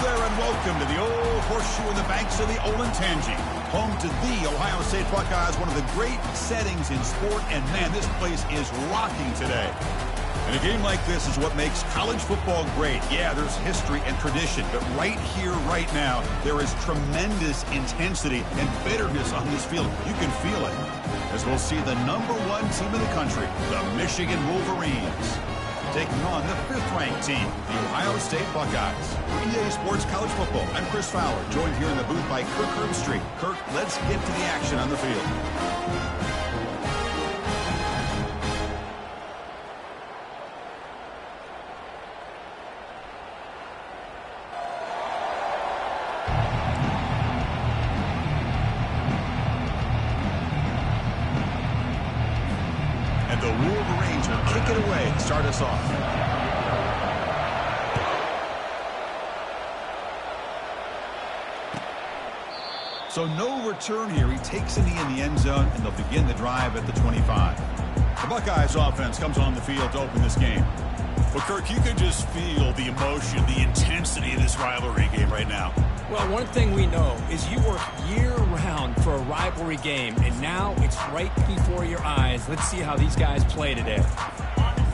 there and welcome to the old horseshoe in the banks of the Olentangy. Home to the Ohio State Buckeyes, one of the great settings in sport, and man, this place is rocking today. And a game like this is what makes college football great. Yeah, there's history and tradition, but right here, right now, there is tremendous intensity and bitterness on this field. You can feel it as we'll see the #1 team in the country, the Michigan Wolverines, taking on the 5th-ranked team, the Ohio State Buckeyes. For EA Sports College Football, I'm Chris Fowler, joined here in the booth by Kirk Herbstreit. Kirk, let's get to the action on the field. And the Wolverines will kick it away and start us off. So no return here. He takes a knee in the end zone, and they'll begin the drive at the 25. The Buckeyes offense comes on the field to open this game. Well, Kirk, you can just feel the emotion, the intensity of this rivalry game right now. Well, one thing we know is you work year-round for a rivalry game, and now it's right before your eyes. Let's see how these guys play today.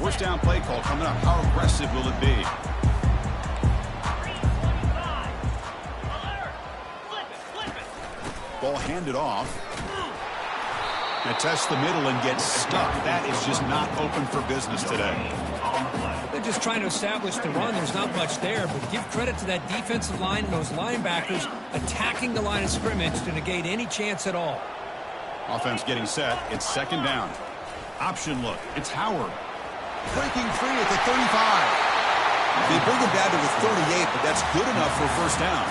First down play call coming up. How aggressive will it be? Ball handed off. And test the middle and get stuck. That is just not open for business today. They're just trying to establish the run. There's not much there, but give credit to that defensive line and those linebackers attacking the line of scrimmage to negate any chance at all. Offense getting set. It's second down. Option look. It's Howard. Breaking free at the 35. They bring him down to the 38, but that's good enough for a first down.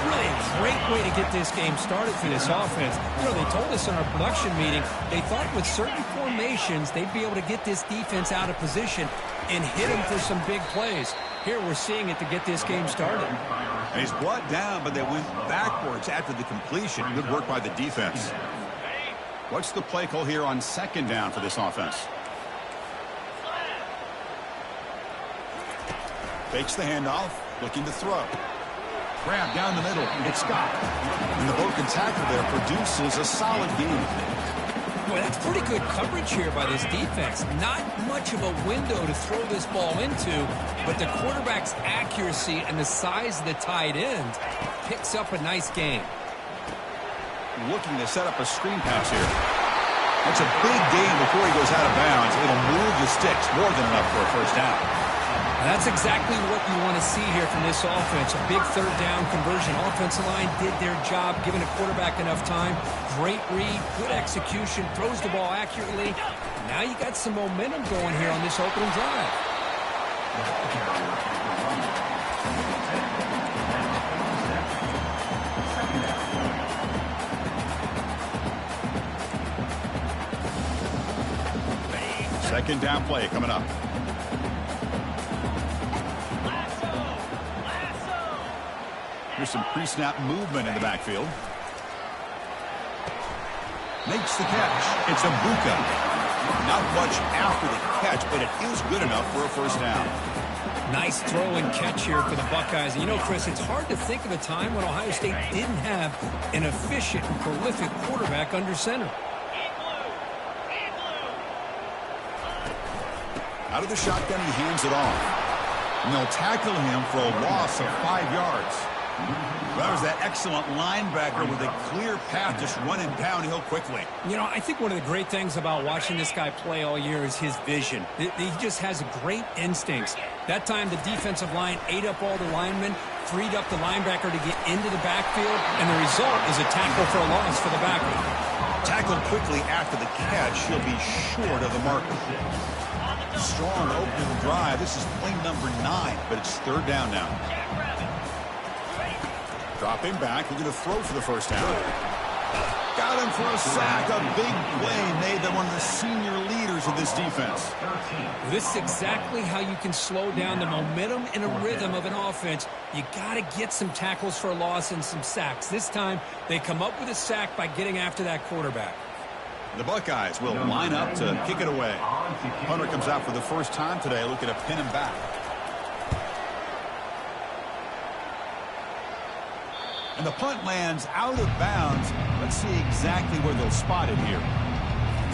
Really a great way to get this game started for this offense. You know, they told us in our production meeting they thought with certain formations they'd be able to get this defense out of position and hit them for some big plays. Here we're seeing it to get this game started. And he's brought down, but they went backwards after the completion. Good work by the defense. What's the play call here on second down for this offense? Fakes the handoff, looking to throw. Grab down the middle. It's Scott. And the broken tackle there produces a solid gain. Boy, that's pretty good coverage here by this defense. Not much of a window to throw this ball into, but the quarterback's accuracy and the size of the tight end picks up a nice gain. Looking to set up a screen pass here. That's a big gain before he goes out of bounds. It'll move the sticks more than enough for a first down. That's exactly what you want to see here from this offense. A big third down conversion. Offensive line did their job, giving a quarterback enough time. Great read, good execution, throws the ball accurately. Now you got some momentum going here on this opening drive. Second down play coming up. Here's some pre-snap movement in the backfield. Makes the catch. It's Abuka. Not much after the catch, but it is good enough for a first down. Nice throw and catch here for the Buckeyes. And you know, Chris, it's hard to think of a time when Ohio State didn't have an efficient and prolific quarterback under center. Out of the shotgun, he hands it off. And they'll tackle him for a loss of 5 yards. That was that excellent linebacker with a clear path just running downhill quickly. You know, I think one of the great things about watching this guy play all year is his vision. He just has great instincts. That time the defensive line ate up all the linemen, freed up the linebacker to get into the backfield, and the result is a tackle for a loss for the backer. Tackled quickly after the catch, he'll be short of the marker. Strong opening drive. This is play number 9, but it's third down now. Dropping back, we're going to throw for the first down. Got him for a sack. A big play made by one of the senior leaders of this defense. This is exactly how you can slow down the momentum and a rhythm of an offense. You got to get some tackles for a loss and some sacks. This time, they come up with a sack by getting after that quarterback. The Buckeyes will line up to kick it away. Hunter comes out for the first time today, looking to pin him back. And the punt lands out of bounds. Let's see exactly where they'll spot it here.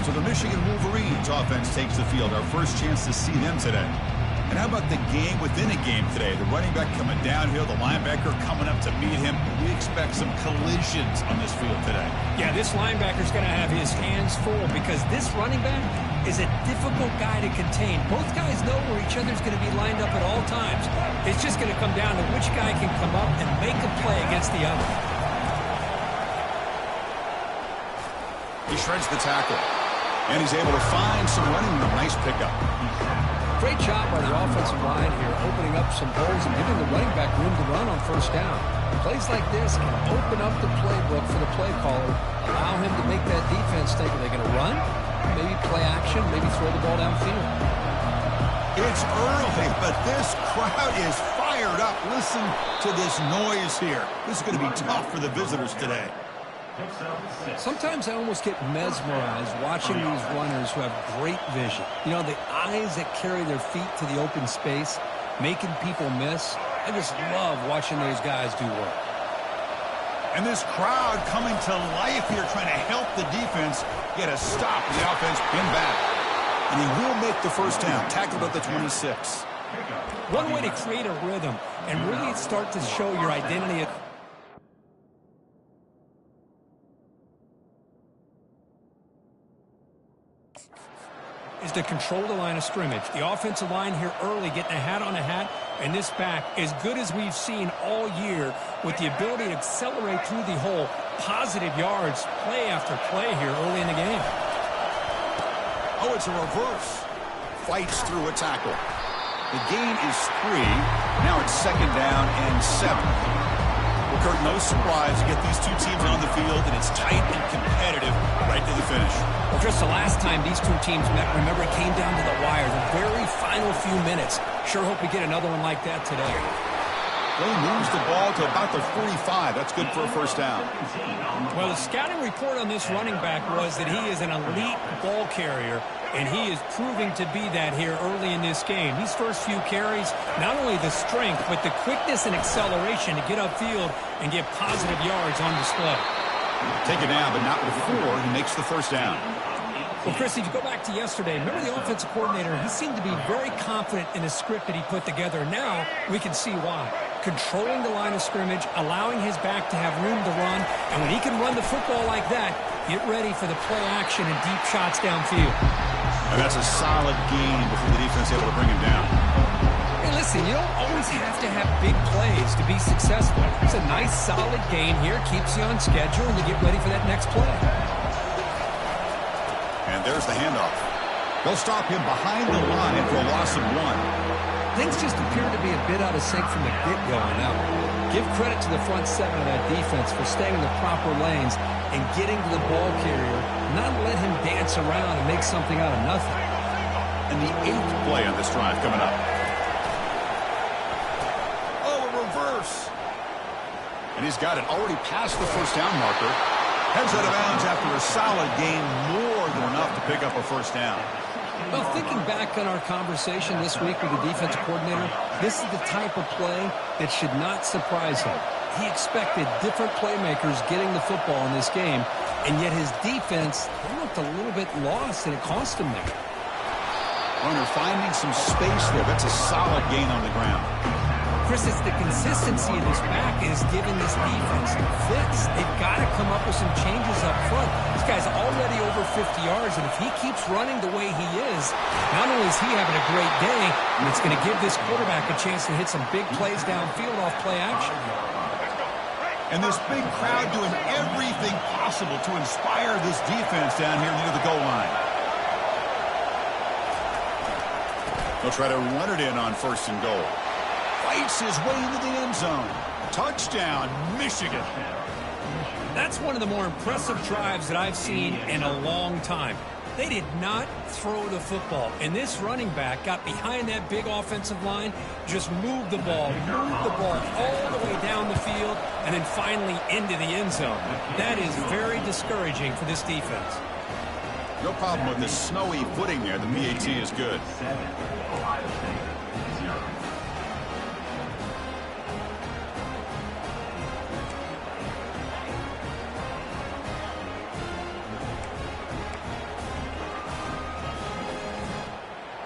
So the Michigan Wolverines offense takes the field. Our first chance to see them today. And how about the game within a game today? The running back coming downhill, the linebacker coming up to meet him. We expect some collisions on this field today. Yeah, this linebacker's going to have his hands full because this running back is a difficult guy to contain. Both guys know where each other's going to be lined up at all times. It's just going to come down to which guy can come up and make a play against the other. He shreds the tackle. And he's able to find some running room. Nice pickup. Great job by the offensive line here, opening up some holes and giving the running back room to run on first down. Plays like this can open up the playbook for the play caller, allow him to make that defense think, are they going to run? Maybe play action, maybe throw the ball downfield. It's early, but this crowd is fired up. Listen to this noise here. This is going to be tough for the visitors today. Sometimes I almost get mesmerized watching these runners who have great vision. You know, the eyes that carry their feet to the open space, making people miss. I just love watching those guys do work. And this crowd coming to life here, trying to help the defense get a stop in the offense, pin back. And he will make the first down, tackled at the 26. One way to create a rhythm and really start to show your identity is to control the line of scrimmage. The offensive line here early getting a hat on a hat, and this back as good as we've seen all year with the ability to accelerate through the hole. Positive yards, play after play here early in the game. Oh, it's a reverse. Fights through a tackle. The gain is 3. Now it's second down and 7. Well, Kurt, no surprise to get these two teams on the field, and it's tight and competitive right to the finish. Well, just the last time these two teams met, remember, it came down to the wire, the very final few minutes. Sure hope we get another one like that today. Well, he moves the ball to about the 45. That's good for a first down. Well, the scouting report on this running back was that he is an elite ball carrier, and he is proving to be that here early in this game. These first few carries, not only the strength, but the quickness and acceleration to get upfield and get positive yards on display. Take it down, but not before he makes the first down. Well, Chris, if you go back to yesterday, remember the offensive coordinator, he seemed to be very confident in the script that he put together. Now we can see why. Controlling the line of scrimmage, allowing his back to have room to run, and when he can run the football like that, get ready for the play action and deep shots downfield. And that's a solid gain before the defense is able to bring him down. Hey, listen, you don't always have to have big plays to be successful. It's a nice, solid gain here, keeps you on schedule, and you get ready for that next play. And there's the handoff. They'll stop him behind the line for a loss of 1. Things just appear to be a bit out of sync from the get-go on that one. Give credit to the front seven of that defense for staying in the proper lanes and getting to the ball carrier, not let him dance around and make something out of nothing. And the 8th play on this drive coming up. Oh, a reverse. And he's got it already past the first down marker. Heads out of bounds after a solid gain, more than enough to pick up a first down. Well, thinking back on our conversation this week with the defensive coordinator, this is the type of play that should not surprise him. He expected different playmakers getting the football in this game, and yet his defense looked a little bit lost, and it cost him there. Runner finding some space there. That's a solid gain on the ground. Chris, it's the consistency of this back is giving this defense fits. They've got to come up with some changes up front. This guy's already over 50 yards, and if he keeps running the way he is, not only is he having a great day, but it's going to give this quarterback a chance to hit some big plays downfield off play action. And this big crowd doing everything possible to inspire this defense down here near the goal line. They'll try to run it in on first and goal. Fights his way into the end zone. Touchdown, Michigan. That's one of the more impressive drives that I've seen in a long time. They did not throw the football, and this running back got behind that big offensive line, just moved the ball all the way down the field, and then finally into the end zone. That is very discouraging for this defense. No problem with the snowy footing there. The PAT is good.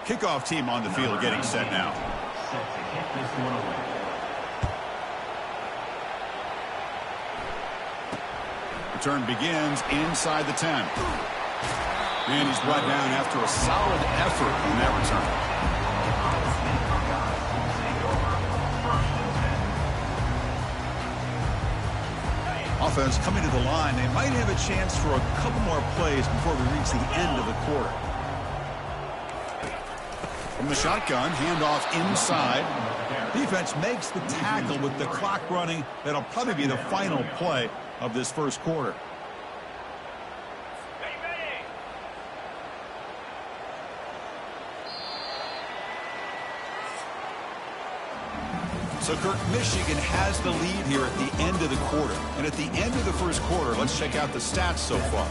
Kickoff team on the field getting set now. Return begins inside the 10. And he's brought down after a solid effort in that return. Offense coming to the line. They might have a chance for a couple more plays before we reach the end of the quarter. From the shotgun, handoff inside. Defense makes the tackle with the clock running. That'll probably be the final play of this first quarter. So, Kirk, Michigan has the lead here at the end of the quarter. And at the end of the first quarter, let's check out the stats so far.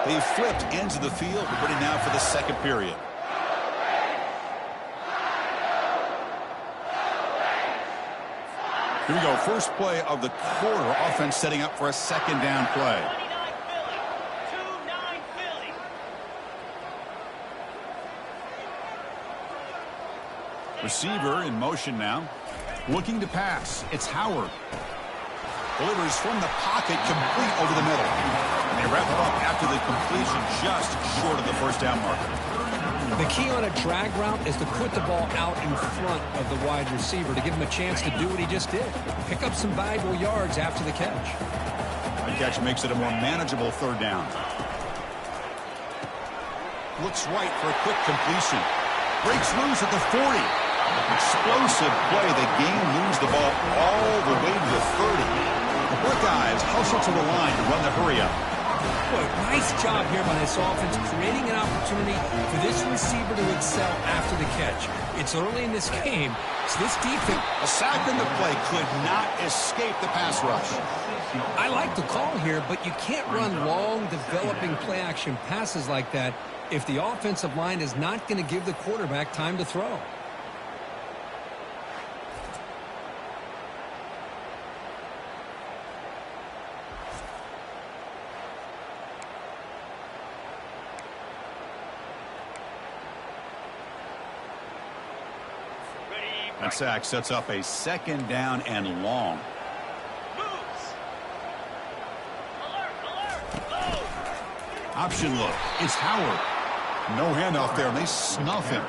They flipped ends of the field. We're ready now for the second period. Here we go. First play of the quarter. Offense setting up for a second down play. Receiver in motion now. Looking to pass. It's Howard. Delivers from the pocket, complete over the middle. And they wrap it up after the completion, just short of the first down marker. The key on a drag route is to put the ball out in front of the wide receiver to give him a chance to do what he just did. Pick up some valuable yards after the catch. The catch makes it a more manageable third down. Looks right for a quick completion. Breaks loose at the 40. Explosive play. The game moves the ball all the way to the 30. The Buckeyes hustle to the line to run the hurry-up. Boy, nice job here by this offense, creating an opportunity for this receiver to excel after the catch. It's early in this game, so this defense... A sack in the play could not escape the pass rush. I like the call here, but you can't run long, developing play-action passes like that if the offensive line is not going to give the quarterback time to throw. That sack sets up a second down and long. Option look. It's Howard. No handoff there, and they snuff him.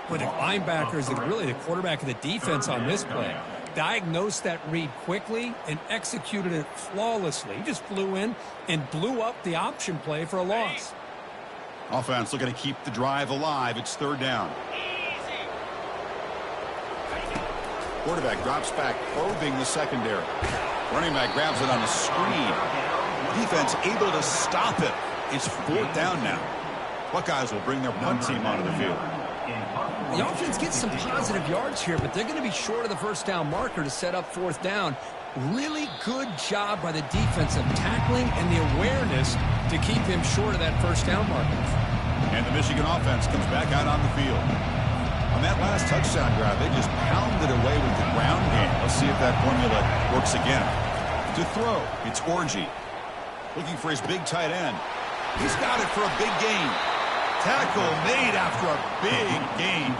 But the linebackers and really the quarterback of the defense on this play diagnosed that read quickly and executed it flawlessly. He just flew in and blew up the option play for a loss. Offense looking to keep the drive alive. It's third down. Quarterback drops back, probing the secondary. Running back grabs it on the screen. Defense able to stop it. It's fourth down now. Buckeyes will bring their punt team onto the field. The offense gets some positive yards here, but they're going to be short of the first down marker to set up fourth down. Really good job by the defense of tackling and the awareness to keep him short of that first down marker. And the Michigan offense comes back out on the field. On that last touchdown drive, they just pounded away with the ground game. Let's see if that formula works again. To throw, it's Orgy. Looking for his big tight end. He's got it for a big gain. Tackle made after a big gain.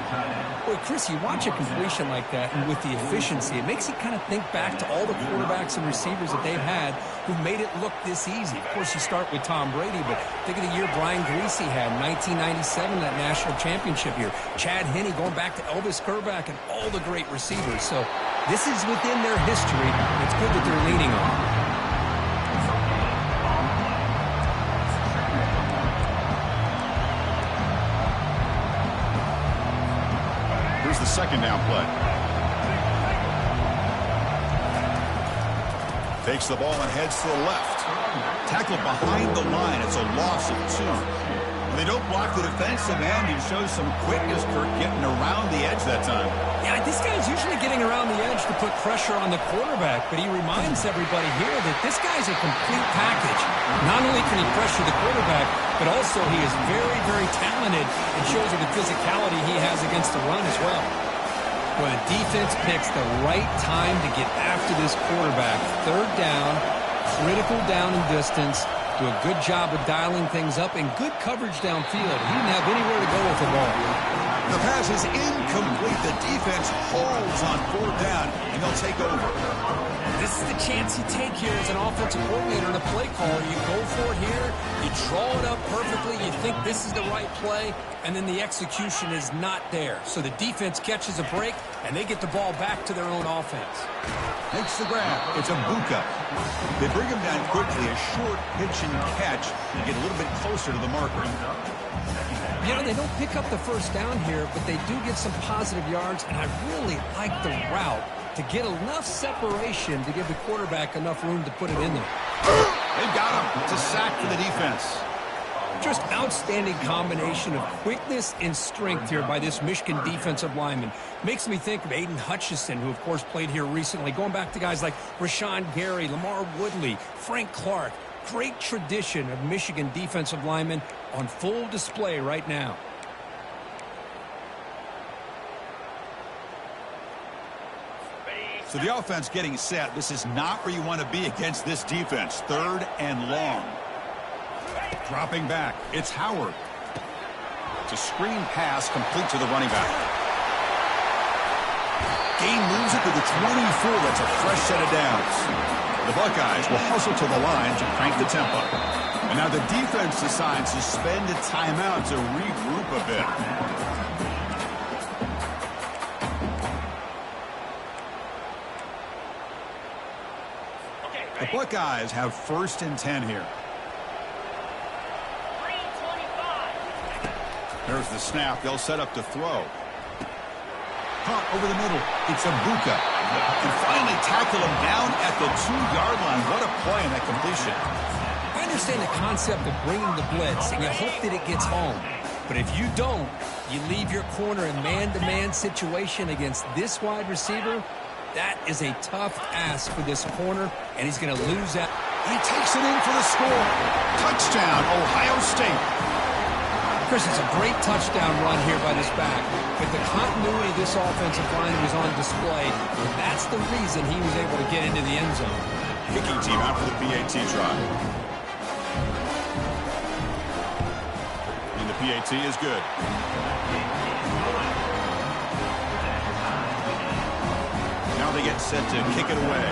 Boy, Chris, you watch a completion like that, and with the efficiency, it makes you kind of think back to all the quarterbacks and receivers that they've had who made it look this easy. Of course, you start with Tom Brady, but think of the year Brian Griese had in 1997, that national championship year. Chad Henne going back to Elvis Kerback and all the great receivers. So this is within their history. It's good that they're leaning on it. The second down play. Takes the ball and heads to the left. Tackled behind the line. It's a loss of 2. When they don't block the defensive end, he shows some quickness, Kirk, getting around the edge that time. Yeah, this guy's usually getting around the edge to put pressure on the quarterback, but he reminds everybody here that this guy's a complete package. Not only can he pressure the quarterback, but also he is very, very talented and shows you the physicality he has against the run as well. Well, the defense picks the right time to get after this quarterback. Third down, critical down and distance. Do a good job of dialing things up and good coverage downfield. He didn't have anywhere to go with the ball. The pass is incomplete. The defense holds on fourth down, and they'll take over. This is the chance you take here as an offensive coordinator and a play caller. You go for it here, you draw it up perfectly, you think this is the right play, and then the execution is not there. So the defense catches a break, and they get the ball back to their own offense. Makes the grab. It's a Buka. They bring him down quickly, a short pitch and catch, and get a little bit closer to the marker. You know, they don't pick up the first down here, but they do get some positive yards, and I really like the route to get enough separation to give the quarterback enough room to put it in there. They've got him. It's a sack for the defense. Just outstanding combination of quickness and strength here by this Michigan defensive lineman. Makes me think of Aiden Hutchinson, who, of course, played here recently. Going back to guys like Rashawn Gary, Lamar Woodley, Frank Clark. Great tradition of Michigan defensive linemen on full display right now. So the offense getting set. This is not where you want to be against this defense. Third and long. Dropping back. It's Howard. It's a screen pass complete to the running back. Gain moves it to the 24. That's a fresh set of downs. The Buckeyes will hustle to the line to crank the tempo. And now the defense decides to spend a timeout to regroup a bit. The Buckeyes have 1st and 10 here. There's the snap. They'll set up to throw. Caught over the middle. It's a Buka. And finally tackle him down at the 2-yard line. What a play in that completion. I understand the concept of bringing the blitz, and you hope that it gets home. But if you don't, you leave your corner in man-to-man situation against this wide receiver. That is a tough ask for this corner, and he's going to lose that. He takes it in for the score. Touchdown, Ohio State. Chris, it's a great touchdown run here by this back. But the continuity of this offensive line was on display, and that's the reason he was able to get into the end zone. Kicking team out for the PAT try. And the PAT is good. Now they get set to kick it away.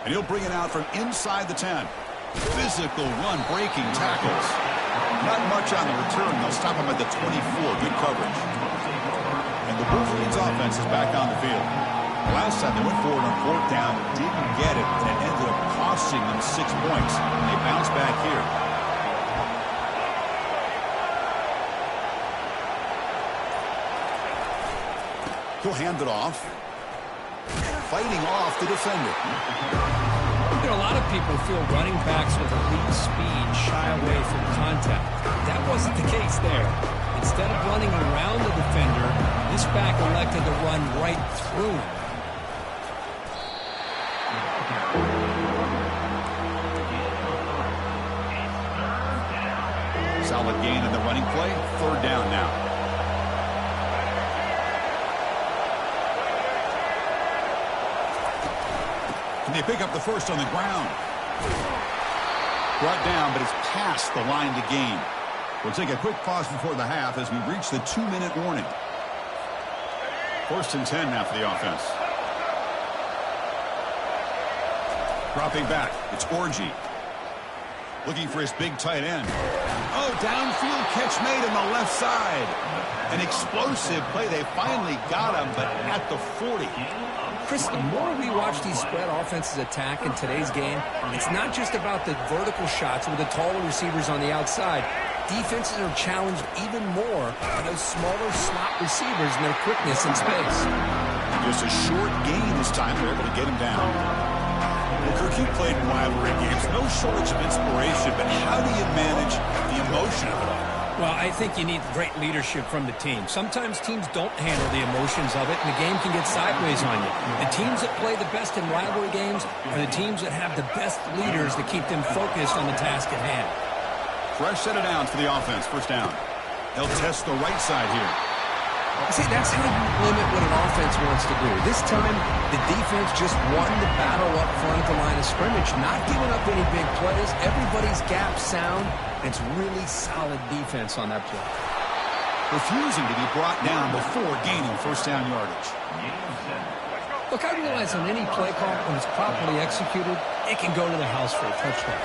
And he'll bring it out from inside the 10. Physical run, breaking tackles. Not much on the return. They'll stop him at the 24. Good coverage. And the Wolverines offense is back on the field. Last time they went forward on 4th down, didn't get it, and it ended up costing them 6 points. And they bounce back here. He'll hand it off. Fighting off the defender. You know, a lot of people feel running backs with elite speed shy away from contact. That wasn't the case there. Instead of running around the defender, this back elected to run right through him. Solid gain in the running play. 3rd down now. And they pick up the first on the ground. Brought down, but it's past the line to gain. We'll take a quick pause before the half as we reach the 2-minute warning. 1st and 10 now for the offense. Dropping back. It's Orji. Looking for his big tight end. Oh, downfield catch made on the left side. An explosive play. They finally got him, but at the 40. Chris, the more we watch these spread offenses attack in today's game, it's not just about the vertical shots with the taller receivers on the outside. Defenses are challenged even more by those smaller slot receivers and their quickness in space. Just a short gain this time. They're able to get him down. Well, Kirk, you played in rivalry games. No shortage of inspiration, but how do you manage the emotion of it all? Well, I think you need great leadership from the team. Sometimes teams don't handle the emotions of it, and the game can get sideways on you. The teams that play the best in rivalry games are the teams that have the best leaders to keep them focused on the task at hand. Fresh set of downs for the offense. First down. They'll test the right side here. See, that's how you limit what an offense wants to do. This time, the defense just won the battle up front at the line of scrimmage, not giving up any big plays. Everybody's gap sound. It's really solid defense on that play. Refusing to be brought down before gaining first down yardage. Look, I realize on any play call, when it's properly executed, it can go to the house for a touchdown.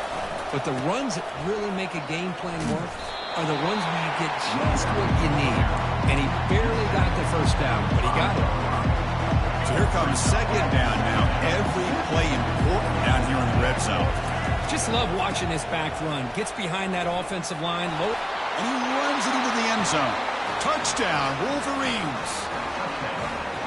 But the runs that really make a game plan work are the ones where you get just what you need. And he barely got the first down, but he got it. So here comes second down now. Every play important down here in the red zone. Just love watching this back run. Gets behind that offensive line. And he runs it into the end zone. Touchdown, Wolverines.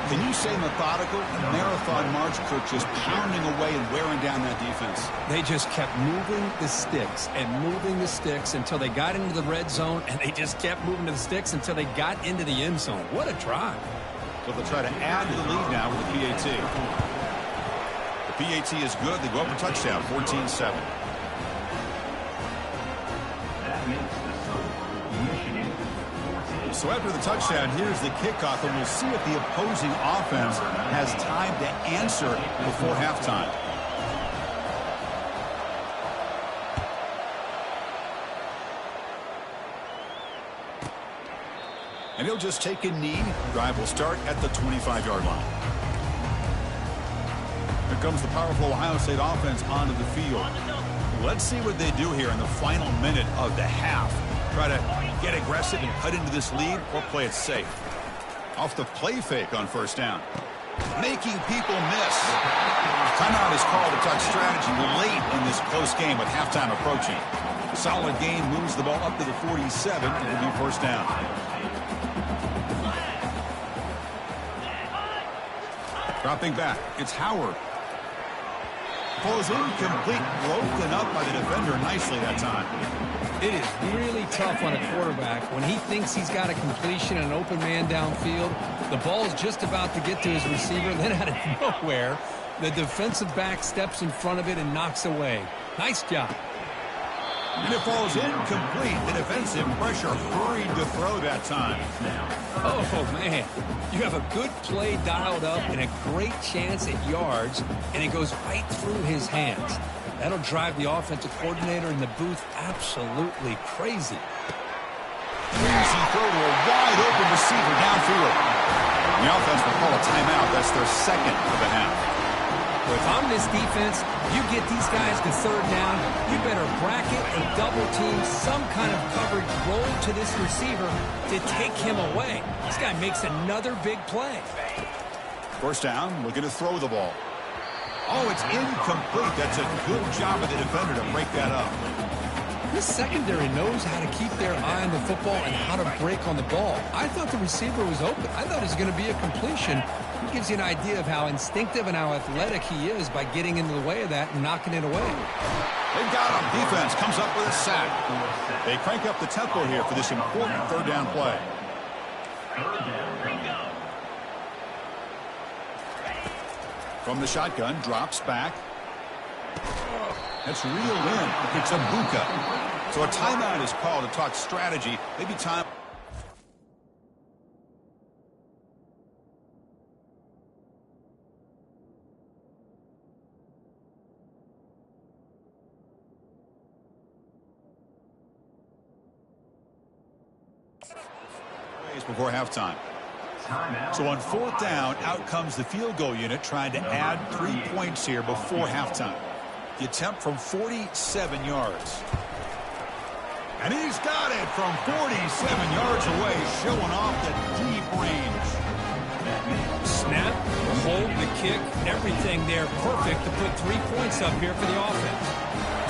Can you say methodical? A marathon march, Kirk, just pounding away and wearing down that defense. They just kept moving the sticks and moving the sticks until they got into the red zone, and they just kept moving the sticks until they got into the end zone. What a drive. So they'll try to add to the lead now with the PAT. The PAT is good. They go up for touchdown, 14-7. So after the touchdown, here's the kickoff, and we'll see if the opposing offense has time to answer before halftime. And he'll just take a knee. Drive will start at the 25-yard line. Here comes the powerful Ohio State offense onto the field. Let's see what they do here in the final minute of the half. Try to get aggressive and cut into this lead, or play it safe. Off the play fake on first down. Making people miss. Timeout is called to talk strategy late in this close game with halftime approaching. Solid gain moves the ball up to the 47. It will be first down. Dropping back, it's Howard. Falls incomplete, broken up by the defender nicely that time. It is really tough on a quarterback when he thinks he's got a completion and an open man downfield. The ball is just about to get to his receiver, and then out of nowhere, the defensive back steps in front of it and knocks away. Nice job. And it falls incomplete. The defensive pressure hurried to throw that time. Oh, man. You have a good play dialed up and a great chance at yards, and it goes right through his hands. That'll drive the offensive coordinator in the booth absolutely crazy. Easy throw to a wide-open receiver downfield. The offense will call a timeout. That's their second of the half. If I'm this defense, you get these guys to third down, you better bracket or double team some kind of coverage roll to this receiver to take him away. This guy makes another big play. First down, looking to throw the ball. Oh, it's incomplete. That's a good job of the defender to break that up. This secondary knows how to keep their eye on the football and how to break on the ball. I thought the receiver was open. I thought it was going to be a completion. It gives you an idea of how instinctive and how athletic he is by getting into the way of that and knocking it away. They've got him. Defense comes up with a sack. They crank up the tempo here for this important third down play. From the shotgun, drops back. That's reeled in. It's a Buka. So a timeout is called to talk strategy. Maybe time. Before halftime. So on fourth down, out comes the field goal unit trying to add 3 points here before halftime. The attempt from 47 yards. And he's got it from 47 yards away, showing off the deep range. Snap, hold, the kick, everything there perfect to put 3 points up here for the offense.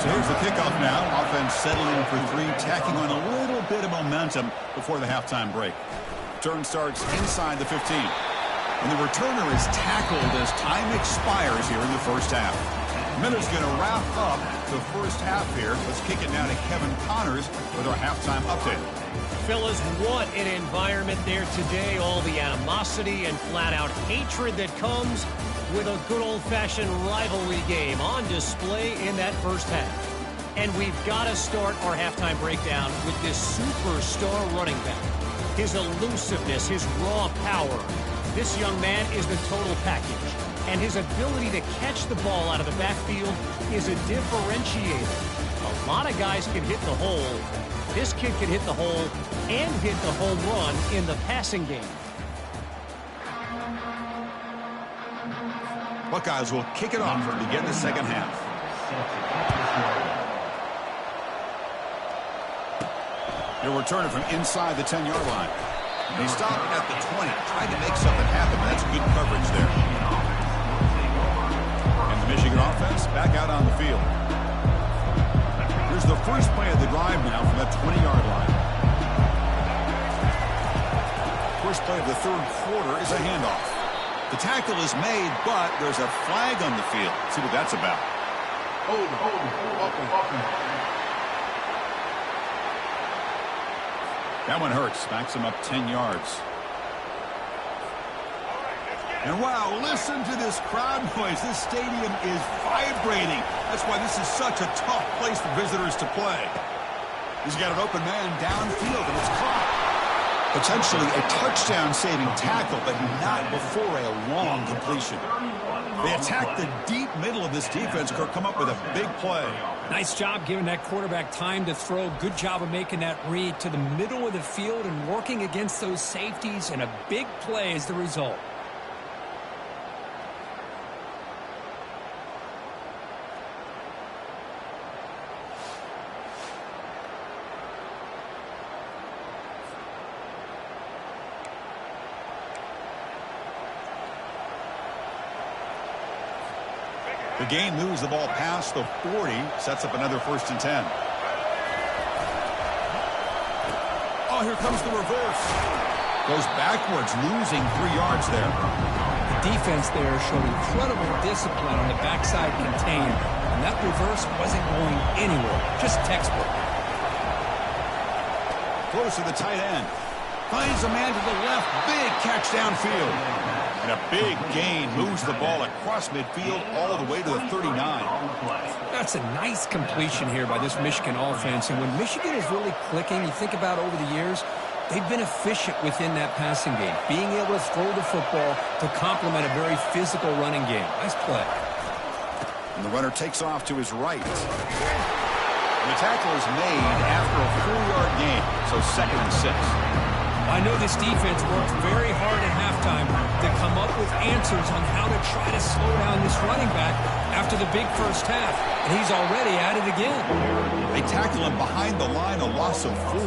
So here's the kickoff now. Offense settling for three, tacking on a little bit of momentum before the halftime break. Turn starts inside the 15. And the returner is tackled as time expires here in the first half. Miller's going to wrap up the first half here. Let's kick it now to Kevin Connors with our halftime update. Fellas, what an environment there today. All the animosity and flat-out hatred that comes with a good old-fashioned rivalry game on display in that first half. And we've got to start our halftime breakdown with this superstar running back. His elusiveness, his raw power. This young man is the total package. And his ability to catch the ball out of the backfield is a differentiator. A lot of guys can hit the hole. This kid can hit the hole and hit the home run in the passing game. Buckeyes will kick it off and begin the second half. He'll return it from inside the 10-yard line. He stopped at the 20, trying to make something happen. That's good coverage there. And the Michigan offense back out on the field. Here's the first play of the drive now from that 20-yard line. First play of the third quarter is a handoff. The tackle is made, but there's a flag on the field. Let's see what that's about. That one hurts. Backs him up 10 yards. And wow, listen to this crowd noise. This stadium is vibrating. That's why this is such a tough place for visitors to play. He's got an open man downfield, and it's caught. Potentially a touchdown-saving tackle, but not before a long completion. They attack the deep middle of this defense, Kirk, come up with a big play. Nice job giving that quarterback time to throw. Good job of making that read to the middle of the field and working against those safeties, and a big play is the result. The game moves the ball past the 40, sets up another 1st and 10. Oh, here comes the reverse. Goes backwards, losing 3 yards there. The defense there showed incredible discipline on the backside contain, and that reverse wasn't going anywhere, just textbook. Close to the tight end. Finds a man to the left, big catch downfield. And a big gain, moves the ball across midfield all the way to the 39. That's a nice completion here by this Michigan offense. And when Michigan is really clicking, you think about over the years, they've been efficient within that passing game, being able to throw the football to complement a very physical running game. Nice play. And the runner takes off to his right. And the tackle is made after a 4-yard gain, so 2nd and 6. I know this defense worked very hard at halftime to come up with answers on how to try to slow down this running back after the big first half, and he's already at it again. They tackle him behind the line, a loss of 4.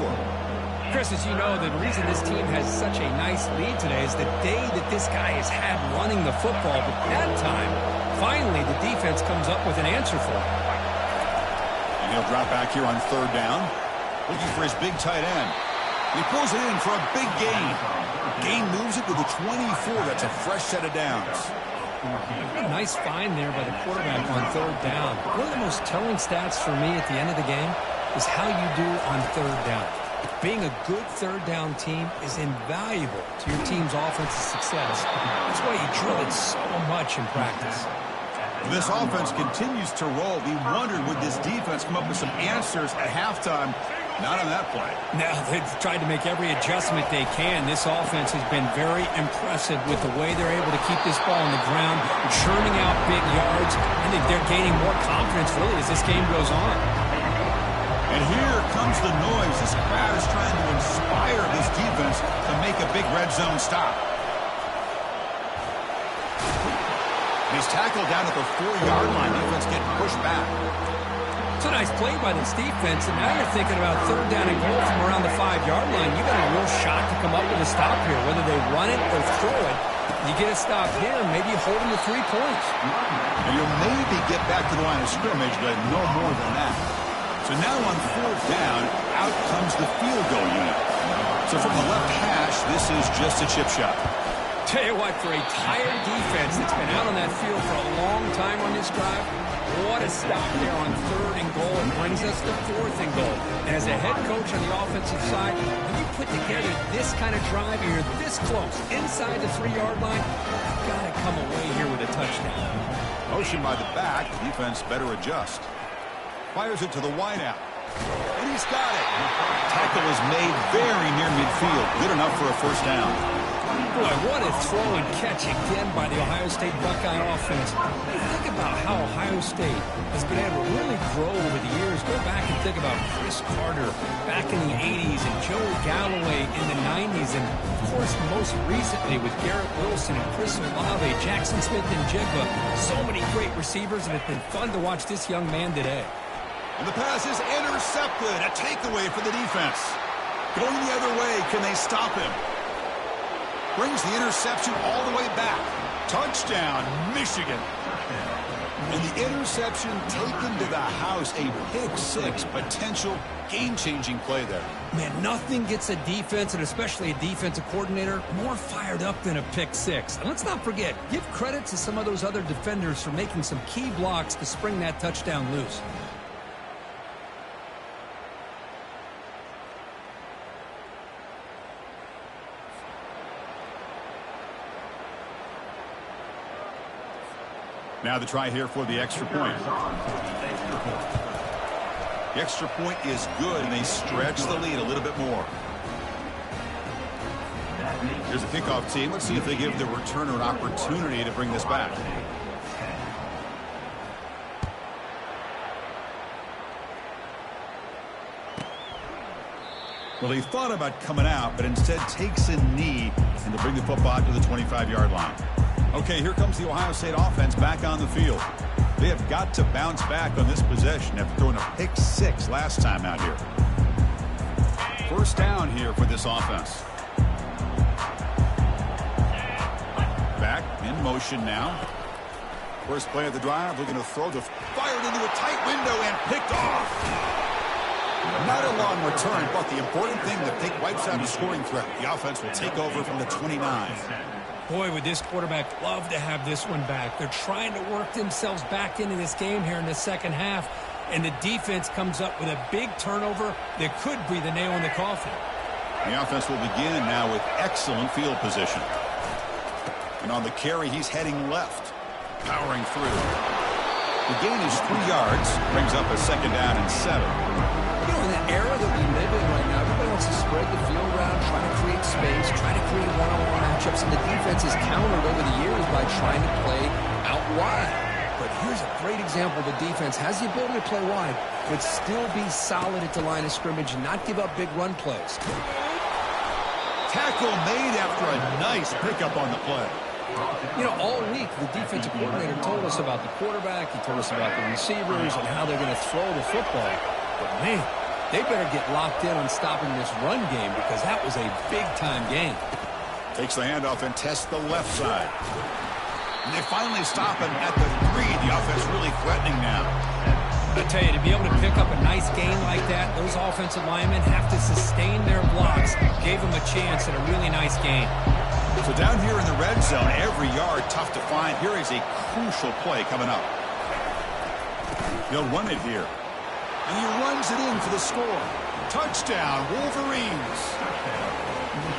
Chris, as you know, the reason this team has such a nice lead today is the day that this guy has had running the football, but that time, finally, the defense comes up with an answer for him. And he'll drop back here on 3rd down, looking for his big tight end. He pulls it in for a big gain. Gain moves it to the 24. That's a fresh set of downs. A nice find there by the quarterback on 3rd down. One of the most telling stats for me at the end of the game is how you do on 3rd down. Being a good 3rd down team is invaluable to your team's offensive success. That's why you drill it so much in practice. This offense continues to roll. We wondered, would this defense come up with some answers at halftime? Not on that play. Now, they've tried to make every adjustment they can. This offense has been very impressive with the way they're able to keep this ball on the ground, churning out big yards. I think they're gaining more confidence, really, as this game goes on. And here comes the noise. This crowd is trying to inspire this defense to make a big red zone stop. He's tackled down at the 4-yard line. Defense getting pushed back. It's a nice play by this defense, and now you're thinking about 3rd down and goal from around the 5-yard line. You got a real shot to come up with a stop here, whether they run it or throw it. You get a stop here, maybe you hold them to 3 points. And you'll maybe get back to the line of scrimmage, but no more than that. So now on 4th down, out comes the field goal unit. So from the left hash, this is just a chip shot. Tell you what, for a tired defense that's been out on that field for a long time on this drive, what a stop there on 3rd and goal. It brings us to 4th and goal. And as a head coach on the offensive side, when you put together this kind of drive, you're this close, inside the 3-yard line, you've got to come away here with a touchdown. Motion by the back. Defense better adjust. Fires it to the wideout. And he's got it. Tackle is made very near midfield. Good enough for a first down. Boy, what a throw and catch again by the Ohio State Buckeye offense. Think about how Ohio State has been able to really grow over the years. Go back and think about Chris Carter back in the 80s and Joey Galloway in the 90s. And, of course, most recently with Garrett Wilson and Chris Olave, Jackson Smith and Jigba. So many great receivers, and it's been fun to watch this young man today. And the pass is intercepted. A takeaway for the defense. Going the other way. Can they stop him? Brings the interception all the way back. Touchdown, Michigan. And the interception taken to the house. A pick-6 potential game-changing play there. Man, nothing gets a defense, and especially a defensive coordinator, more fired up than a pick-6. And let's not forget, give credit to some of those other defenders for making some key blocks to spring that touchdown loose. Now the try here for the extra point. The extra point is good, and they stretch the lead a little bit more. Here's the kickoff team. Let's see if they give the returner an opportunity to bring this back. Well, he thought about coming out, but instead takes a knee and to bring the football to the 25-yard line. Okay, here comes the Ohio State offense back on the field. They have got to bounce back on this possession after throwing a pick-6 last time out here. First down here for this offense. Back in motion now. First play of the drive, looking to throw the fired into a tight window and picked off. Not a long return, but the important thing that they wipes out a scoring threat. The offense will take over from the 29. Boy, would this quarterback love to have this one back. They're trying to work themselves back into this game here in the second half, and the defense comes up with a big turnover that could be the nail in the coffin. The offense will begin now with excellent field position. And on the carry, he's heading left, powering through. The gain is 3 yards, brings up a second down and 7. You know, in the era that we live in right now, everybody wants to spread the field around, try to create space, try to create one-on-one matchups, and the defense has countered over the years by trying to play out wide. But here's a great example. The defense has the ability to play wide, but still be solid at the line of scrimmage and not give up big run plays. Tackle made after a nice pickup on the play. You know, all week, the defensive coordinator told us about the quarterback, he told us about the receivers and how they're going to throw the football. But, man, they better get locked in on stopping this run game because that was a big-time game. Takes the handoff and tests the left side. And they finally stop him at the 3. The offense really threatening now. I tell you, to be able to pick up a nice gain like that, those offensive linemen have to sustain their blocks. Gave them a chance at a really nice gain. So down here in the red zone, every yard tough to find. Here is a crucial play coming up. They'll run it here. And he runs it in for the score. Touchdown, Wolverines.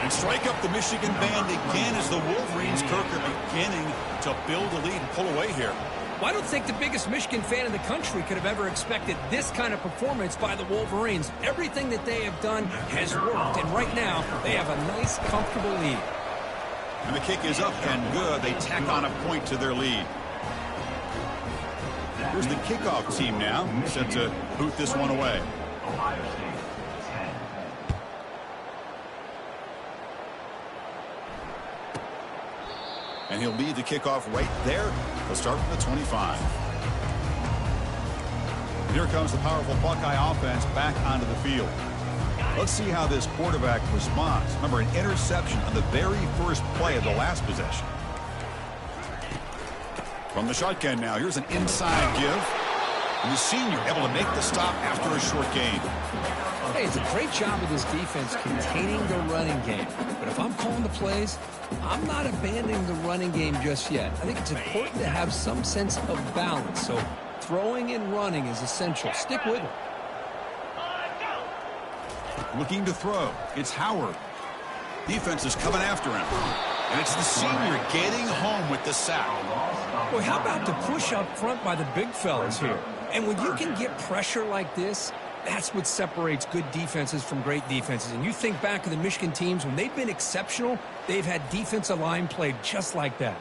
And strike up the Michigan band again as the Wolverines, Kirk, are beginning to build a lead and pull away here. Well, I don't think the biggest Michigan fan in the country could have ever expected this kind of performance by the Wolverines. Everything that they have done has worked, and right now they have a nice, comfortable lead. And the kick is up and good. They tack on a point to their lead. Here's the kickoff team now, set to boot this one away. And he'll lead the kickoff right there. He'll start from the 25. And here comes the powerful Buckeye offense back onto the field. Let's see how this quarterback responds. Remember, an interception on the very first play of the last possession. From the shotgun now, here's an inside give. And the senior able to make the stop after a short gain. Hey, it's a great job of this defense containing the running game. But if I'm calling the plays, I'm not abandoning the running game just yet. I think it's important to have some sense of balance. So throwing and running is essential. Stick with it. Looking to throw. It's Howard. Defense is coming after him. And it's the senior getting home with the sack. Boy, how about the push up front by the big fellas here? And when you can get pressure like this, that's what separates good defenses from great defenses. And you think back to the Michigan teams, when they've been exceptional, they've had defensive line play just like that.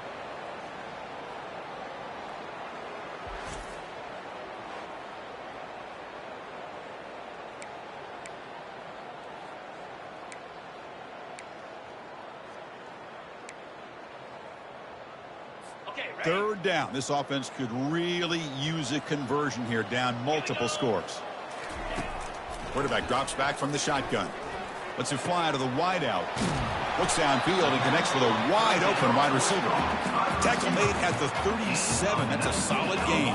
Third down. This offense could really use a conversion here, down multiple scores. Quarterback drops back from the shotgun. Lets it fly to the wideout. Looks downfield and connects with a wide open wide receiver. Tackle made at the 37. That's a solid gain.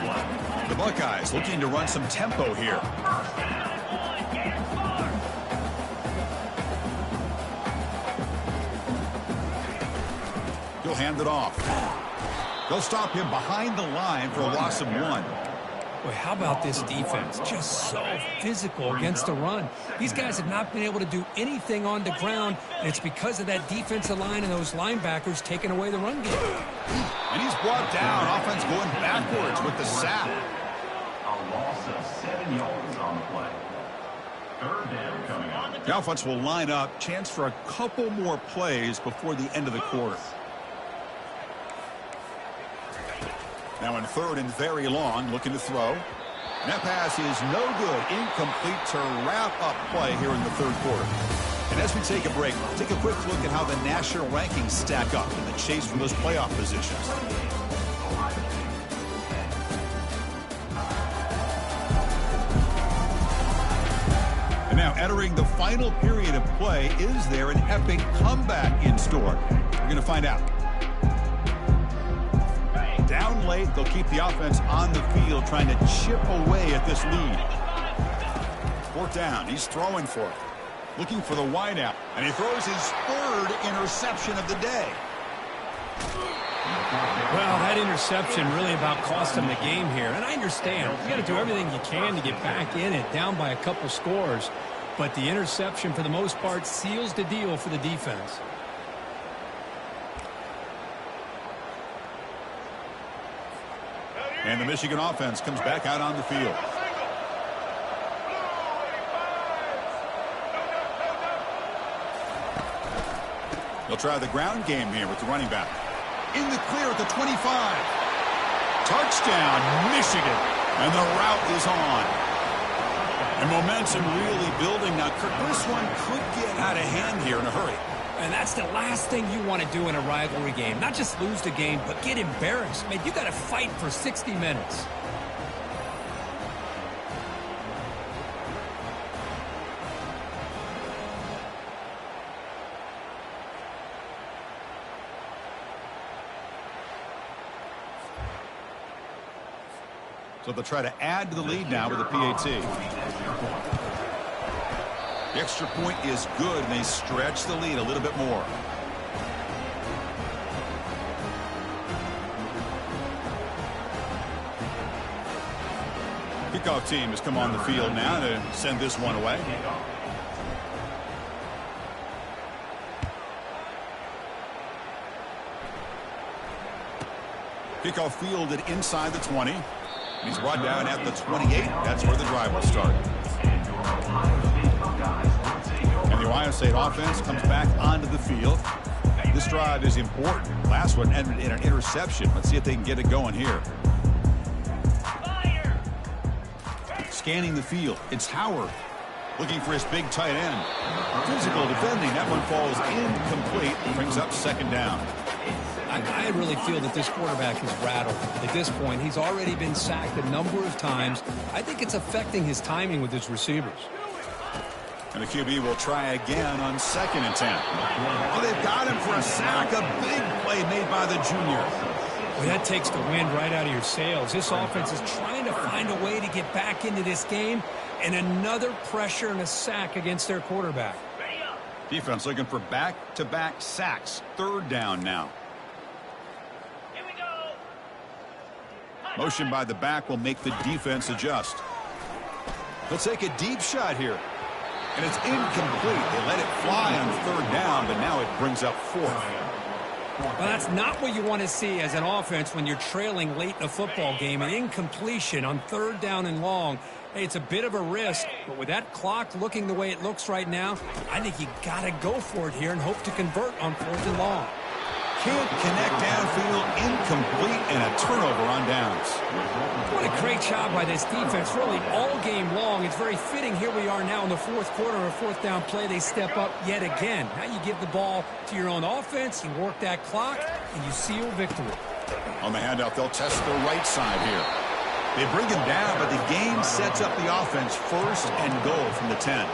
The Buckeyes looking to run some tempo here. He'll hand it off. They'll stop him behind the line for a loss of 1. Boy, how about this defense? Just so physical against the run. These guys have not been able to do anything on the ground, and it's because of that defensive line and those linebackers taking away the run game. And he's brought down. Offense going backwards with the sack. A loss of 7 yards on the play. Third down coming up. The offense will line up. Chance for a couple more plays before the end of the quarter. Now in third and very long, looking to throw. And that pass is no good. Incomplete to wrap up play here in the third quarter. And as we take a break, take a quick look at how the national rankings stack up in the chase for those playoff positions. And now entering the final period of play, is there an epic comeback in store? We're going to find out. Down late, they'll keep the offense on the field trying to chip away at this lead. Fourth down, he's throwing for it. Looking for the wideout, and he throws his third interception of the day. Well, that interception really about cost him the game here. And I understand, you got to do everything you can to get back in it, down by a couple scores. But the interception, for the most part, seals the deal for the defense. And the Michigan offense comes back out on the field. They'll try the ground game here with the running back. In the clear at the 25. Touchdown, Michigan. And the route is on. And momentum really building. Now, this one could get out of hand here in a hurry. And that's the last thing you want to do in a rivalry game. Not just lose the game, but get embarrassed. Man, you got to fight for 60 minutes. So they'll try to add to the lead now with a PAT. The extra point is good, and they stretch the lead a little bit more. Kickoff team has come on the field now to send this one away. Kickoff fielded inside the 20. And he's brought down at the 28. That's where the drive will start. And the Ohio State offense comes back onto the field. This drive is important. Last one ended in an interception. Let's see if they can get it going here. Scanning the field. It's Howard looking for his big tight end. Physical defending. That one falls incomplete. Brings up second down. I really feel that this quarterback is rattled. At this point, he's already been sacked a number of times. I think it's affecting his timing with his receivers. And the QB will try again on 2nd and 10. Oh, they've got him for a sack. A big play made by the junior. Well, that takes the wind right out of your sails. This offense is trying to find a way to get back into this game, and another pressure and a sack against their quarterback. Defense looking for back-to-back sacks. Third down now. Motion by the back will make the defense adjust. They'll take a deep shot here. And it's incomplete. They let it fly on 3rd down, but now it brings up 4th. Well, that's not what you want to see as an offense when you're trailing late in a football game. An incompletion on 3rd down and long. Hey, it's a bit of a risk, but with that clock looking the way it looks right now, I think you got to go for it here and hope to convert on 4th and long. Can't connect downfield, incomplete, and a turnover on downs. What a great job by this defense, really all game long. It's very fitting. Here we are now in the 4th quarter, a 4th down play. They step up yet again. Now you give the ball to your own offense, you work that clock, and you seal victory. On the handoff, they'll test the right side here. They bring him down, but the game sets up the offense 1st and goal from the 10.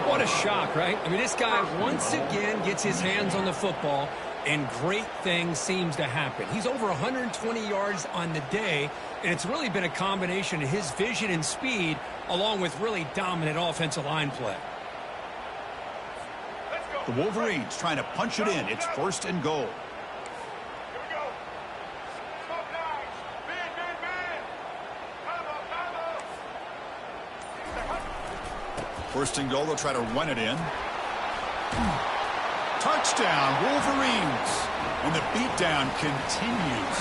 What a shock, right? I mean, this guy once again gets his hands on the football, and great things seems to happen. He's over 120 yards on the day, and it's really been a combination of his vision and speed along with really dominant offensive line play. The Wolverines trying to punch it in. It's 1st and goal. First and goal, they'll try to run it in. Touchdown, Wolverines. And the beatdown continues.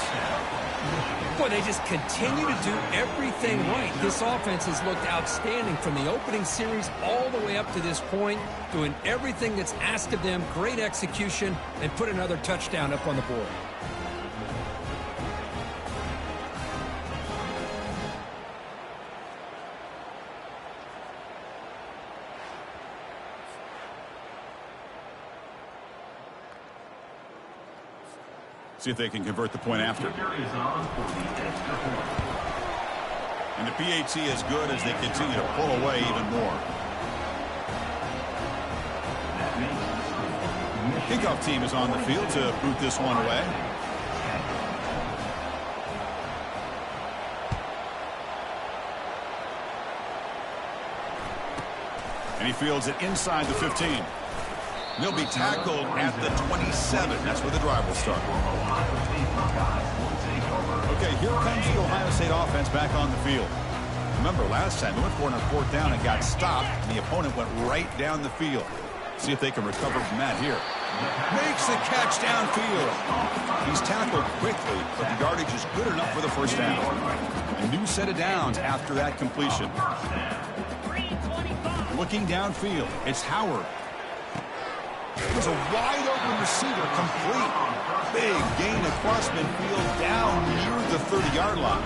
Boy, they just continue to do everything right. This offense has looked outstanding from the opening series all the way up to this point, doing everything that's asked of them, great execution, and put another touchdown up on the board. See if they can convert the point after. And the PAT is good as they continue to pull away even more. Kickoff team is on the field to boot this one away. And he fields it inside the 15. He'll be tackled at the 27. That's where the drive will start. Okay, here comes the Ohio State offense back on the field. Remember, last time they went for it on 4th down and got stopped, and the opponent went right down the field. See if they can recover from that here. Makes the catch downfield. He's tackled quickly, but the yardage is good enough for the 1st down. A new set of downs after that completion. Looking downfield, it's Howard. It was a wide-open receiver, complete. Big gain across midfield down near the 30-yard line.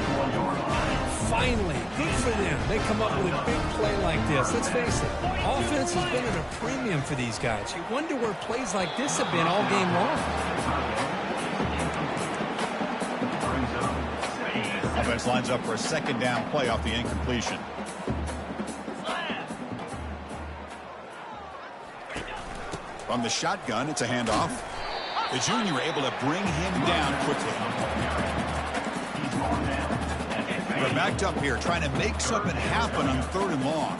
Finally, good for them. They come up with a big play like this. Let's face it, offense has been at a premium for these guys. You wonder where plays like this have been all game long. Offense lines up for a 2nd down play off the incompletion. From the shotgun, it's a handoff. The junior able to bring him down quickly. They're backed up here, trying to make something happen on 3rd and long.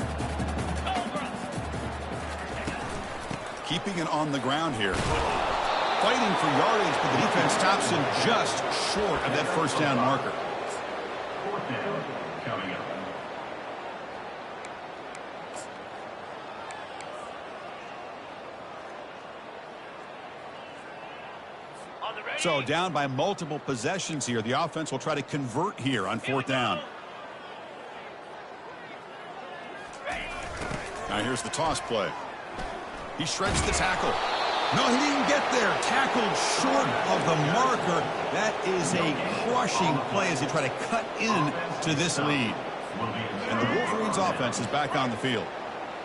Keeping it on the ground here. Fighting for yardage, but the defense stops him just short of that 1st down marker. 4th down coming up. So down by multiple possessions here. The offense will try to convert here on 4th down. Now here's the toss play. He shreds the tackle. No, he didn't get there. Tackled short of the marker. That is a crushing play as they try to cut in to this lead. And the Wolverines offense is back on the field.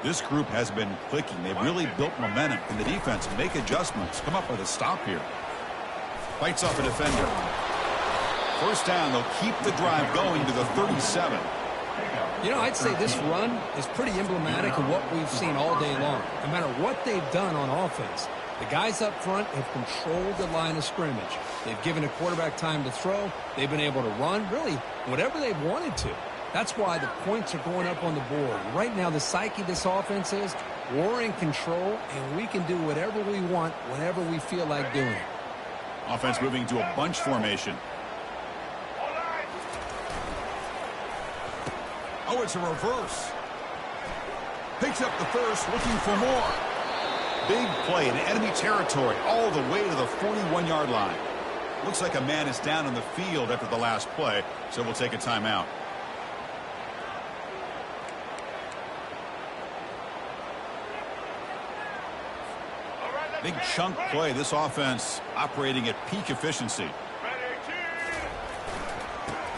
This group has been clicking. They've really built momentum. And the defense make adjustments. Come up with a stop here. Fights off a defender. 1st down, they'll keep the drive going to the 37. You know, I'd say this run is pretty emblematic of what we've seen all day long. No matter what they've done on offense, the guys up front have controlled the line of scrimmage. They've given a quarterback time to throw. They've been able to run, really, whatever they've wanted to. That's why the points are going up on the board. Right now, the psyche of this offense is we're in control, and we can do whatever we want whenever we feel like doing it. Offense moving to a bunch formation. Oh, it's a reverse. Picks up the 1st, looking for more. Big play in enemy territory all the way to the 41-yard line. Looks like a man is down on the field after the last play, so we'll take a timeout. Big chunk play. This offense operating at peak efficiency.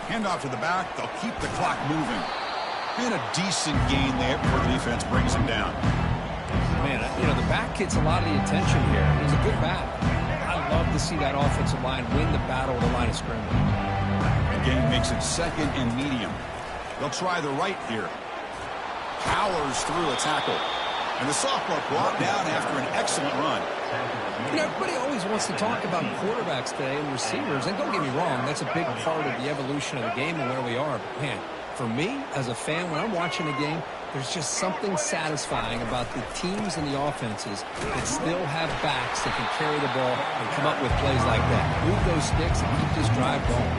Handoff to the back. They'll keep the clock moving. And a decent gain there before the defense brings him down. Man, you know, the back gets a lot of the attention here. He's a good back. I love to see that offensive line win the battle at the line of scrimmage. The game makes it second and medium. They'll try the right here. Powers through a tackle. And the sophomore brought down after an excellent run. You know, everybody always wants to talk about quarterbacks today and receivers. And don't get me wrong, that's a big part of the evolution of the game and where we are. But, man, for me, as a fan, when I'm watching a game, there's just something satisfying about the teams and the offenses that still have backs that can carry the ball and come up with plays like that. Move those sticks and keep this drive going.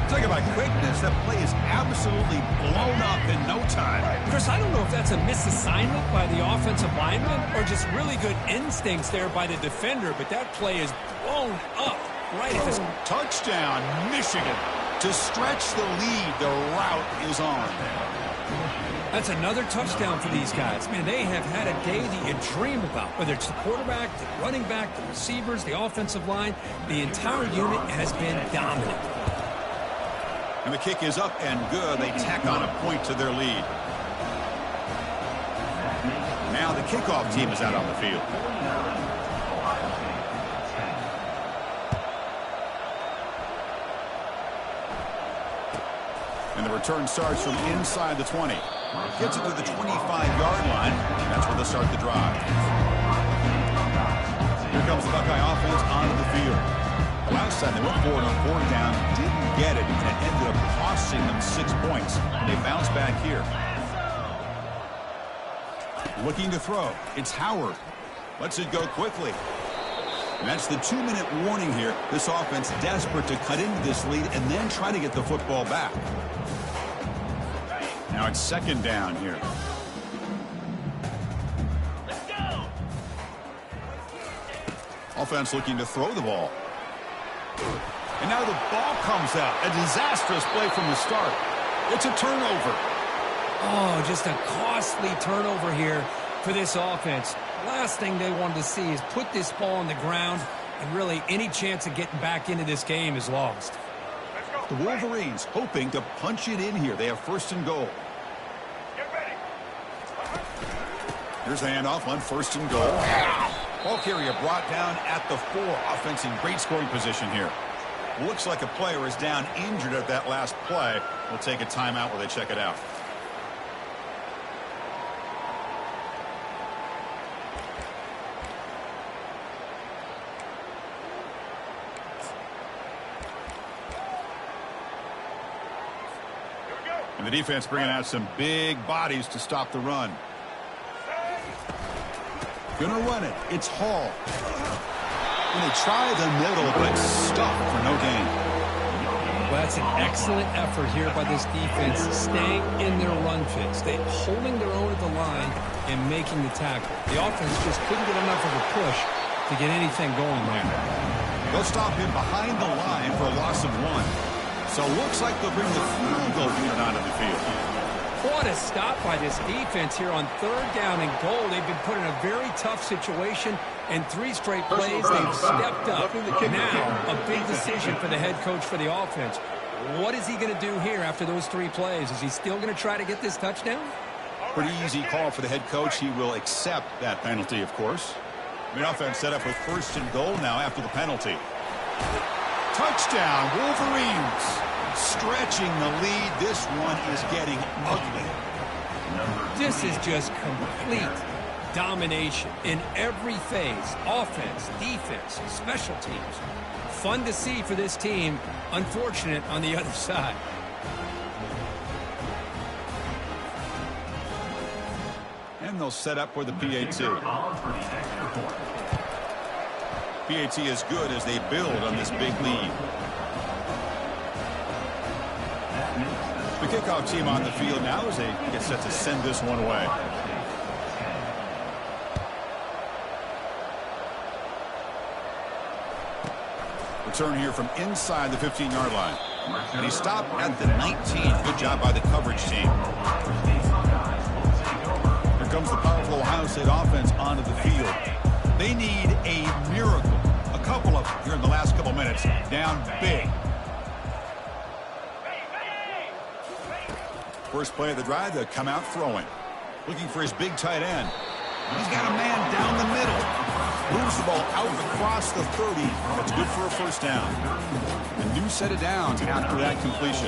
Talk about quickness. That play is absolutely blown up in no time. Chris, I don't know if that's a misassignment by the offensive lineman or just really good instincts there by the defender, but that play is blown up right at this. Touchdown, Michigan. To stretch the lead, the route is on. That's another touchdown for these guys. Man, they have had a day that you dream about, whether it's the quarterback, the running back, the receivers, the offensive line. The entire unit has been dominant. And the kick is up and good. They tack on a point to their lead. Now the kickoff team is out on the field. And the return starts from inside the 20. Gets it to the 25-yard line. That's where they'll start the drive. Here comes the Buckeye offense onto the field. The last time they went forward on fourth down, didn't get it, and it ended up costing them 6 points. And they bounce back here. Looking to throw. It's Howard. Lets it go quickly. And that's the 2-minute warning here. This offense desperate to cut into this lead and then try to get the football back. Now it's second down here. Offense looking to throw the ball. And now the ball comes out. A disastrous play from the start. It's a turnover. Oh, just a costly turnover here for this offense. Last thing they wanted to see is put this ball on the ground, and really any chance of getting back into this game is lost. The Wolverines hoping to punch it in here. They have first and goal. Here's the handoff on first and goal. Ball carrier brought down at the 4. Offense in great scoring position here. Looks like a player is down injured at that last play. We'll take a timeout while they check it out. And the defense bringing out some big bodies to stop the run. Gonna run it. It's Hall. And they try the middle, but it's stuck for no gain. Well, that's an excellent effort here by this defense, staying in their run fix. They holding their own at the line and making the tackle. The offense just couldn't get enough of a push to get anything going there. They'll stop him behind the line for a loss of 1. So it looks like they'll bring the field goal unit onto the field. What a stop by this defense here on third down and goal. They've been put in a very tough situation, and 3 straight plays they've stepped up. Now, a big decision for the head coach for the offense. What is he going to do here after those 3 plays? Is he still going to try to get this touchdown? Pretty easy call for the head coach. He will accept that penalty, of course. The offense set up with first and goal now after the penalty. Touchdown, Wolverines. Stretching the lead. This one is getting ugly. This is just complete domination in every phase. Offense, defense, special teams. Fun to see for this team. Unfortunate on the other side. And they'll set up for the PAT. PAT is good as they build on this big lead. The kickoff team on the field now as they get set to send this one away. Return here from inside the 15-yard line. And he stopped at the 19. Good job by the coverage team. Here comes the powerful Ohio State offense onto the field. They need a miracle. A couple of them here in the last couple minutes. Down big. First play of the drive, they'll come out throwing. Looking for his big tight end. He's got a man down the middle. Moves the ball out across the 30. That's good for a first down. A new set of downs after that completion.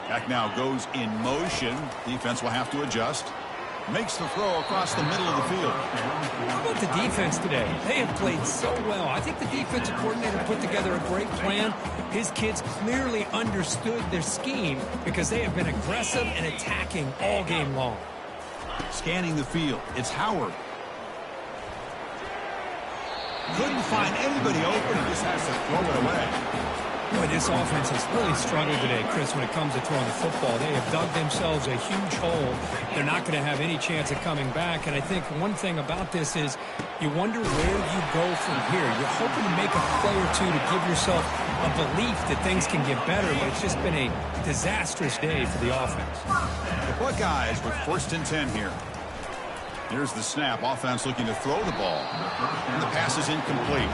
Back now goes in motion. Defense will have to adjust. Makes the throw across the middle of the field. How about the defense today? They have played so well. I think the defensive coordinator put together a great plan. His kids clearly understood their scheme because they have been aggressive and attacking all game long. Scanning the field. It's Howard. Couldn't find anybody open. He just has to throw it away. Boy, this offense has really struggled today, Chris, when it comes to throwing the football. They have dug themselves a huge hole. They're not going to have any chance of coming back. And I think one thing about this is you wonder where you go from here. You're hoping to make a play or two to give yourself a belief that things can get better, but it's just been a disastrous day for the offense. The Buckeyes with 1st and 10 here. Here's the snap. Offense looking to throw the ball. And the pass is incomplete.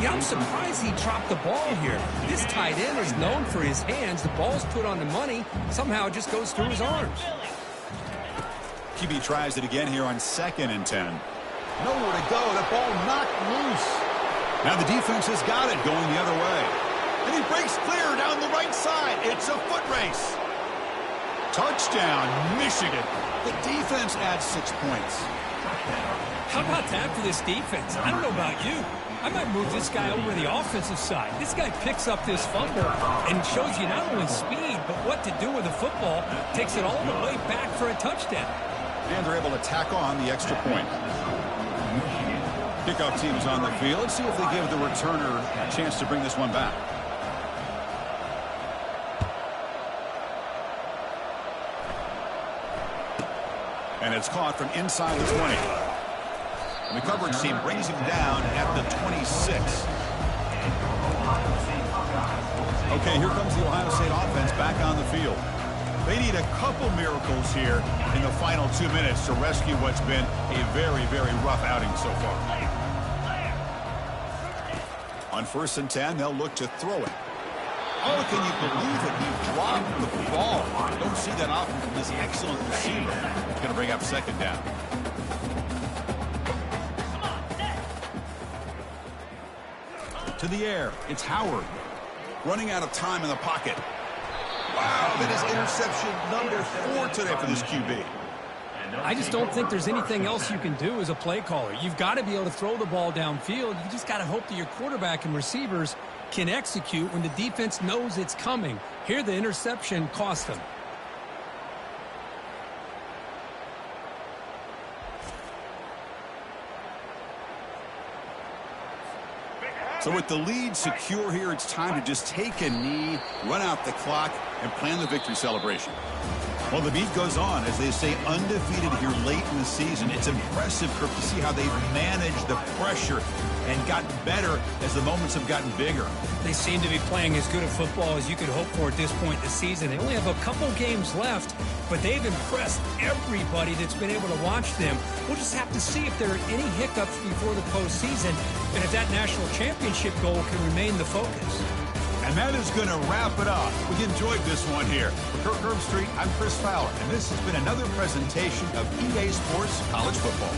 Yeah, I'm surprised he dropped the ball here. This tight end is known for his hands. The ball's put on the money. Somehow it just goes through his arms. QB tries it again here on 2nd and 10. Nowhere to go. The ball knocked loose. Now the defense has got it going the other way. And he breaks clear down the right side. It's a foot race. Touchdown, Michigan. The defense adds 6 points. How about that for this defense? I don't know about you. I might move this guy over to the offensive side. This guy picks up this fumble and shows you not only speed, but what to do with the football. Takes it all the way back for a touchdown. And they're able to tack on the extra point. Kickoff team is on the field. Let's see if they give the returner a chance to bring this one back. And it's caught from inside the 20. And the coverage team brings him down at the 26. Okay, here comes the Ohio State offense back on the field. They need a couple miracles here in the final 2 minutes to rescue what's been a very, very rough outing so far. On 1st and 10, they'll look to throw it. Oh, can you believe it? He dropped the ball. Don't see that often from this excellent receiver. It's going to bring up 2nd down. To the air. It's Howard. Running out of time in the pocket. Wow, that is interception number 4 today for this QB. I just don't think there's anything else you can do as a play caller. You've got to be able to throw the ball downfield. You just got to hope that your quarterback and receivers can execute when the defense knows it's coming. Here, the interception cost them. So with the lead secure here, it's time to just take a knee, run out the clock, and plan the victory celebration. Well, the beat goes on as they stay undefeated here late in the season. It's impressive, Kirk, to see how they've managed the pressure and gotten better as the moments have gotten bigger. They seem to be playing as good a football as you could hope for at this point in the season. They only have a couple games left, but they've impressed everybody that's been able to watch them. We'll just have to see if there are any hiccups before the postseason and if that national championship goal can remain the focus. And that is going to wrap it up. We enjoyed this one here. For Kirk Herbstreit, I'm Chris Fowler, and this has been another presentation of EA Sports College Football.